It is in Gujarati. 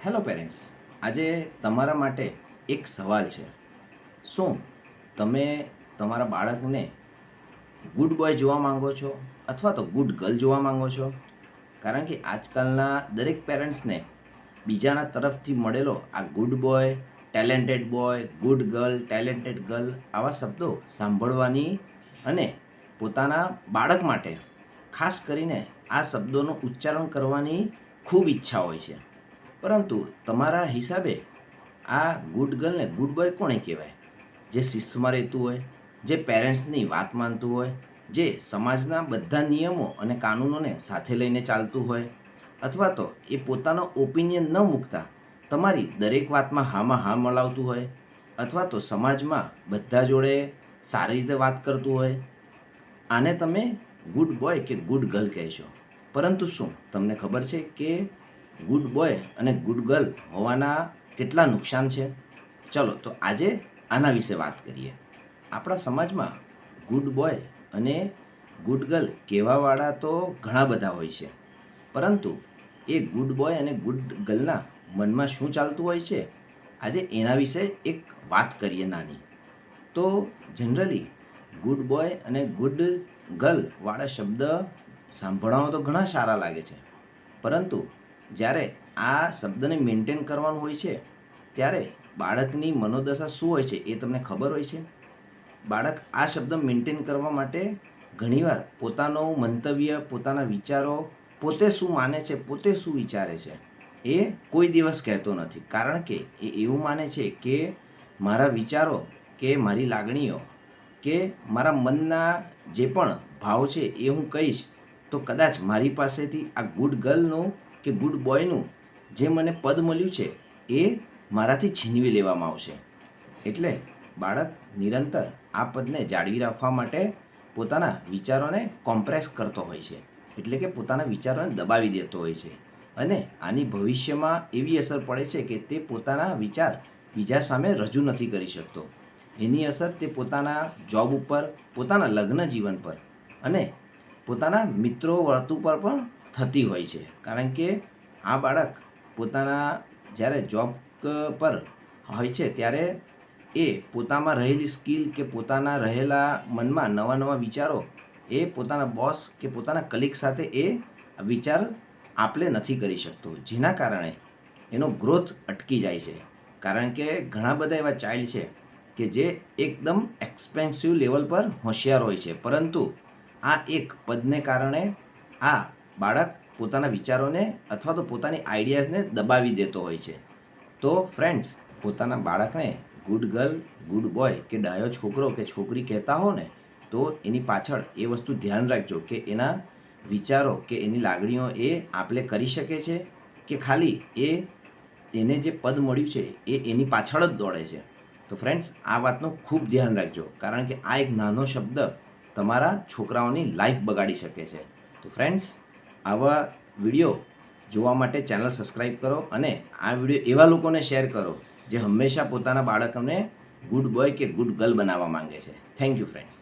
હેલો પેરેન્ટ્સ, આજે તમારા માટે એક સવાલ છે. શું તમે તમારા બાળકને ગુડ બોય જોવા માંગો છો અથવા તો ગુડ ગર્લ જોવા માંગો છો? કારણ કે આજકાલના દરેક પેરેન્ટ્સને બીજાના તરફથી મળેલો આ good boy, talented boy, good girl, talented girl આવા શબ્દો સાંભળવાની અને પોતાના બાળક માટે ખાસ કરીને આ શબ્દોનું ઉચ્ચારણ કરવાની ખૂબ ઈચ્છા હોય છે. પરંતુ તમારા હિસાબે આ ગુડ ગર્લને ગુડ બોય કોણે કહેવાય? જે શિસ્તમાં રહેતું હોય, જે પેરેન્ટ્સની વાત માનતું હોય, જે સમાજના બધા નિયમો અને કાનૂનોને સાથે લઈને ચાલતું હોય, અથવા તો એ પોતાનો ઓપિનિયન ન મૂકતા તમારી દરેક વાતમાં હામાં હા મલાવતું હોય, અથવા તો સમાજમાં બધા જોડે સારી રીતે વાત કરતું હોય, આને તમે ગુડ બોય કે ગુડ ગર્લ કહેશો. પરંતુ શું તમને ખબર છે કે ગુડ બોય અને ગુડ ગર્લ હોવાના કેટલા નુકસાન છે? ચલો તો આજે આના વિશે વાત કરીએ. આપણા સમાજમાં ગુડ બોય અને ગુડ ગર્લ કહેવાવાળા તો ઘણા બધા હોય છે, પરંતુ એ ગુડ બોય અને ગુડ ગર્લના મનમાં શું ચાલતું હોય છે, આજે એના વિશે એક વાત કરીએ નાની. તો જનરલી ગુડ બોય અને ગુડ ગર્લ વાળા શબ્દ સાંભળવામાં તો ઘણા સારા લાગે છે, પરંતુ જ્યારે આ શબ્દને મેન્ટેન કરવાનું હોય છે ત્યારે બાળકની મનોદશા શું હોય છે એ તમને ખબર હોય છે? બાળક આ શબ્દ મેન્ટેન કરવા માટે ઘણીવાર પોતાનું મંતવ્ય, પોતાના વિચારો, પોતે શું માને છે, પોતે શું વિચારે છે એ કોઈ દિવસ કહેતો નથી. કારણ કે એ એવું માને છે કે મારા વિચારો કે મારી લાગણીઓ કે મારા મનના જે પણ ભાવ છે એ હું કહીશ તો કદાચ મારી પાસેથી આ ગુડ ગર્લનું કે ગુડ બોયનું જે મને પદ મળ્યું છે એ મારાથી છીનવી લેવામાં આવશે. એટલે બાળક નિરંતર આ પદને જાળવી રાખવા માટે પોતાના વિચારોને કોમ્પ્રેસ કરતો હોય છે, એટલે કે પોતાના વિચારોને દબાવી દેતો હોય છે. અને આની ભવિષ્યમાં એવી અસર પડે છે કે તે પોતાના વિચાર બીજા સામે રજૂ નથી કરી શકતો. એની અસર તે પોતાના જોબ ઉપર, પોતાના લગ્ન જીવન પર અને પોતાના મિત્રો વર્તુળ પર પણ થતી હોય છે. કારણ કે આ બાળક પોતાના જ્યારે જોબ પર હોય છે ત્યારે એ પોતામાં રહેલી સ્કિલ કે પોતાના રહેલા મનમાં નવા નવા વિચારો એ પોતાના બોસ કે પોતાના કલીગ સાથે એ વિચાર આપલે નથી કરી શકતો, જેના કારણે એનો ગ્રોથ અટકી જાય છે. કારણ કે ઘણા બધા એવા ચાઇલ્ડ છે કે જે એકદમ એક્સપેન્સિવ લેવલ પર હોશિયાર હોય છે, પરંતુ આ એક પદને કારણે આ બાળક પોતાના વિચારોને અથવા તો પોતાની આઈડિયાઝને દબાવી દેતો હોય છે. તો ફ્રેન્ડ્સ, પોતાના બાળકને ગુડ ગર્લ, ગુડ બોય કે ડાયો છોકરો કે છોકરી કહેતા હો ને તો એની પાછળ એ વસ્તુ ધ્યાન રાખજો કે એના વિચારો કે એની લાગણીઓ એ આપલે કરી શકે છે કે ખાલી એને જે પદ મળ્યું છે એ એની પાછળ જ દોડે છે. તો ફ્રેન્ડ્સ, આ વાતનું ખૂબ ધ્યાન રાખજો, કારણ કે આ એક નાનો શબ્દ તમારા છોકરાઓની લાઈફ બગાડી શકે છે. તો ફ્રેન્ડ્સ, આવા વિડીયો જોવા માટે ચેનલ સબસ્ક્રાઈબ કરો અને આ વિડીયો એવા લોકોને શેર કરો જે હંમેશા પોતાના બાળકોને ગુડ બોય કે ગુડ ગર્લ બનાવવા માંગે છે. Thank you friends.